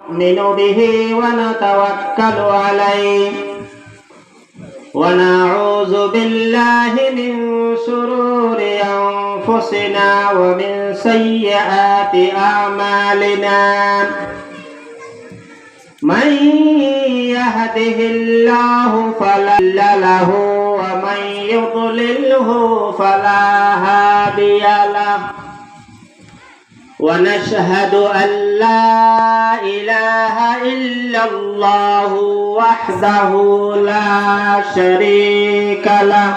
نؤمن به ونتوكل عليه ونعوذ بالله من شرور أنفسنا ومن سيئات أعمالنا من يهده الله فلا مضل له ومن يضلله فلا هادي له ونشهد أن لا إله إلا الله وحده لا شريك له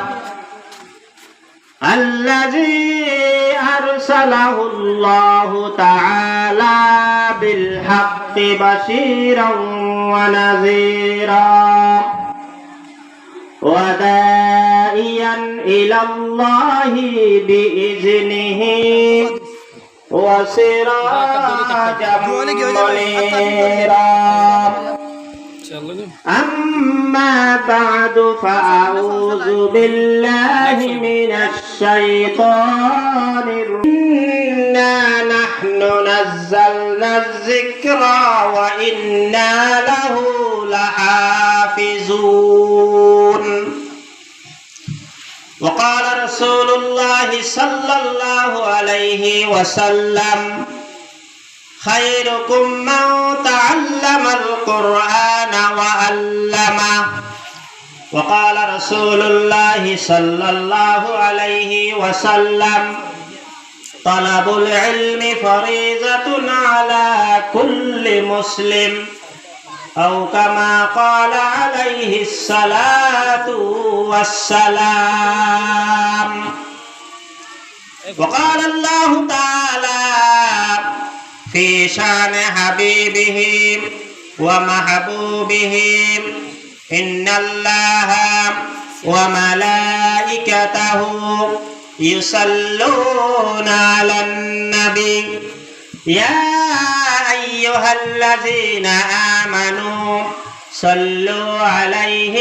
الذي أرسله الله تعالى بالحق بشيرا ونذيرا وداعيا إلى الله بإذنه وسراجا منيرا أما بعد فأعوذ بالله من الشيطان إنا نحن نزلنا الذكر وإنا له لحافظون وقال رسول الله صلى الله عليه وسلم خيركم من تعلم القرآن وعلمه وقال رسول الله صلى الله عليه وسلم طلب العلم فريضة على كل مسلم أو كما قال عليه الصلاة والسلام وقال الله تعالى في شان حبيبه ومحبوبه إن الله وملائكته يصلون على النبي يا أيها الذين آمنوا صلوا عليه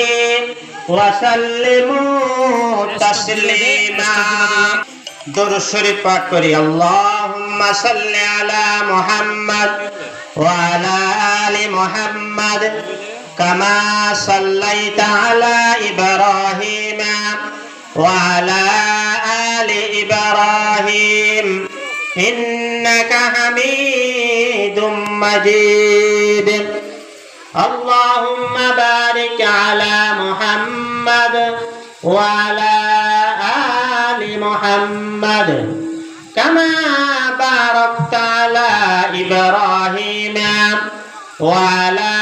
وسلموا تسليما درود شريف পাঠ করি اللهم صل على محمد وعلى آل محمد كما صليت على إبراهيم وعلى آل إبراهيم إنك حميد مجيد اللهم بارك على محمد وعلى آل محمد كما باركت على إبراهيم وعلى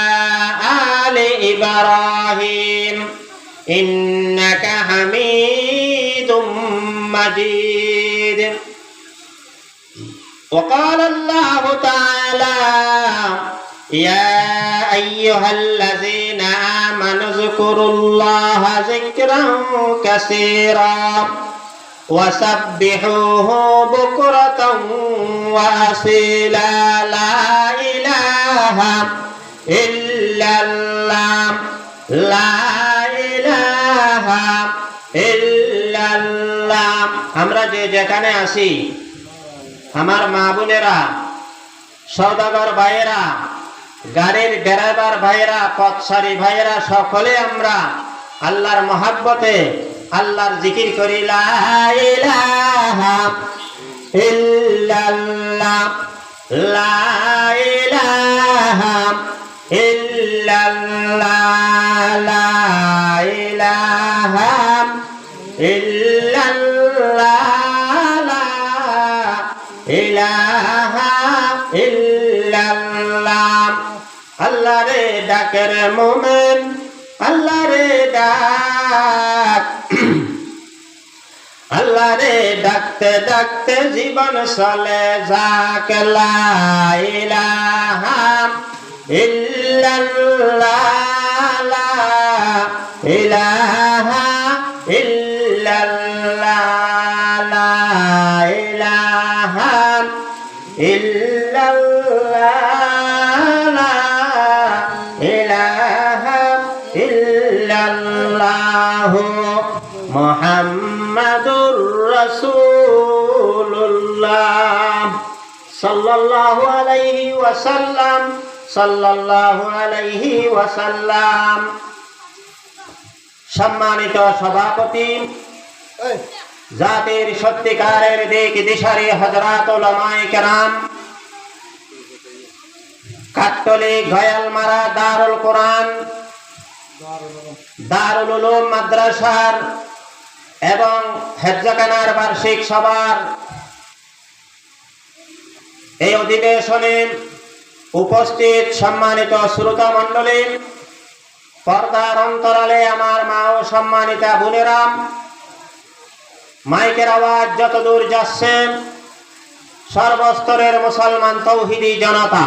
آل إبراهيم إنك حميد مجيد وقال الله تعالى يا أيها الذين آمنوا اذكروا الله ذكرا كثيرا وسبحوه بكرة وأصيلا لا إله إلا الله لا إله إلا الله আমরা যেখানে আছি আমার মা বোনেরা সওদাগর ভাইয়েরা গাড়ির ড্রাইভার ভাইয়েরা পথচারী ভাইয়েরা সকলে আমরা আল্লাহর মহব্বতে আল্লাহর জিকির করি লা ইলাহা ইল্লাল্লাহ লা ইলাহা ইল্লাল্লাহ লা ইলাহা ইল্লাল্লাহ ইলাহা ইল্লাল্লাহ আল্লাহ রে ডাকের মোমেন আল্লাহ রে ডাক আল্লাহ রে ডাকতে ডাকতে জীবন চলে যাক লা ইলাহা ইল্লাল্লাহ লা ইলাহা ইল্লাল্লাহ লা ইলাহা ইল্লাল্লাহ লা ইলাহা ইল্লাল্লাহ মুহাম্মাদুর রাসূলুল্লাহ সাল্লাল্লাহু আলাইহি ওয়াসাল্লাম সাল্লাল্লাহু আলাইহি ওয়াসাল্লাম। সম্মানিত সভাপতি, জাতির সত্যিকারের দিক দিশারি হযরত উলামায়ে কেরাম, কাট্টলি গয়ালমারা দারুল কোরআন দারুল উলুম মাদ্রাসার এবং হেফজখানার বার্ষিক সভার এই অধিবেশনে উপস্থিত সম্মানিত শ্রোতা মণ্ডলী, পর্দার অন্তরালে আমার মা ও সম্মানিতা বোনেরা, মাইকের আওয়াজ যতদূর যাচ্ছে সর্বস্তরের মুসলমান তৌহিদি জনতা,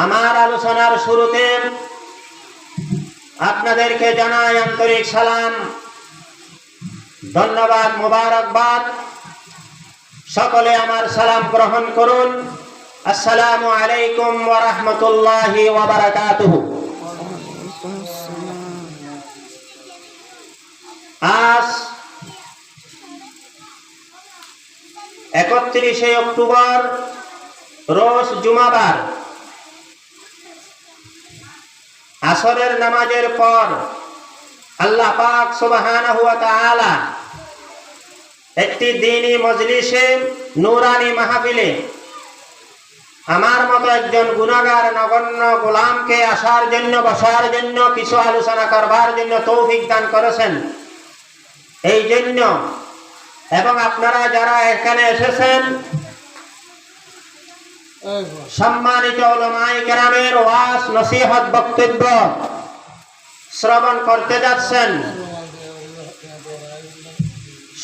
আমার আলোচনার শুরুতে আপনাদেরকে জানাই আন্তরিক সালাম, ধন্যবাদ, মোবারকবাদ। সকলে আমার সালাম গ্রহণ করুন। আসসালামু আলাইকুম ওয়া রাহমাতুল্লাহি ওয়া বারাকাতুহু। আজ 31শে অক্টোবর, রোজ জুমাবার, আসরের নামাজের পর আল্লাহ পাক সুবহানাহু ওয়া তাআলা একটি দ্বীনি মজলিসে, নূরানি মাহফিলে আমার মতো একজন গুনাহগার নগণ্য গোলামকে আসার জন্য, বসার জন্য, কিছু আলোচনা করবার জন্য তৌফিক দান করেছেন। এই জন্য এবং আপনারা যারা এখানে এসেছেন, সম্মানিত উলামায়ে কেরামের ওয়াজ নসিহত বক্তব্য শ্রবণ করতে যাচ্ছেন,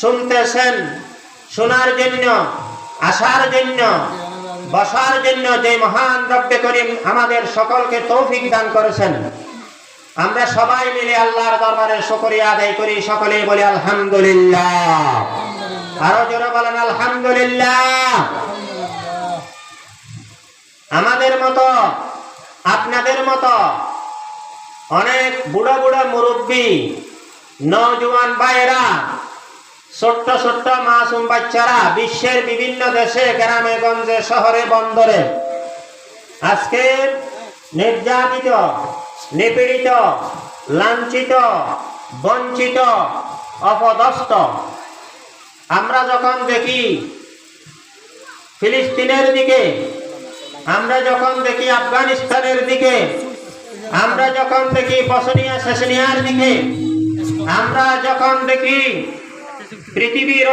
শুনতেছেন, শোনার জন্য, আসার জন্য, বসার জন্য যে মহান রব্বে করিম আমাদের সকলকে তৌফিক দান করেছেন, আমরা সবাই মিলে আল্লাহর দরবারে শুকরিয়া আদায় করি। সকলেই বলি আলহামদুলিল্লাহ। আরো জোরে বলেন আলহামদুলিল্লাহ। আমাদের মতো, আপনাদের মতো অনেক বুড়া বুড়া মুরব্বী, নওজোয়ান ভাইয়েরা, ছোট্ট ছোট্ট মাসুম বাচ্চারা বিশ্বের বিভিন্ন দেশে, গ্রামে গঞ্জে, শহরে বন্দরে আজকে নির্যাতিত, নিপীড়িত, লাঞ্ছিত, বঞ্চিত, অপদস্থ। আমরা যখন দেখি ফিলিস্তিনের দিকে, আমরা যখন দেখি আফগানিস্তানের দিকে, আমরা যখন দেখি বসনিয়া সেসনিয়ার দিকে, আমরা যখন দেখি পৃথিবীর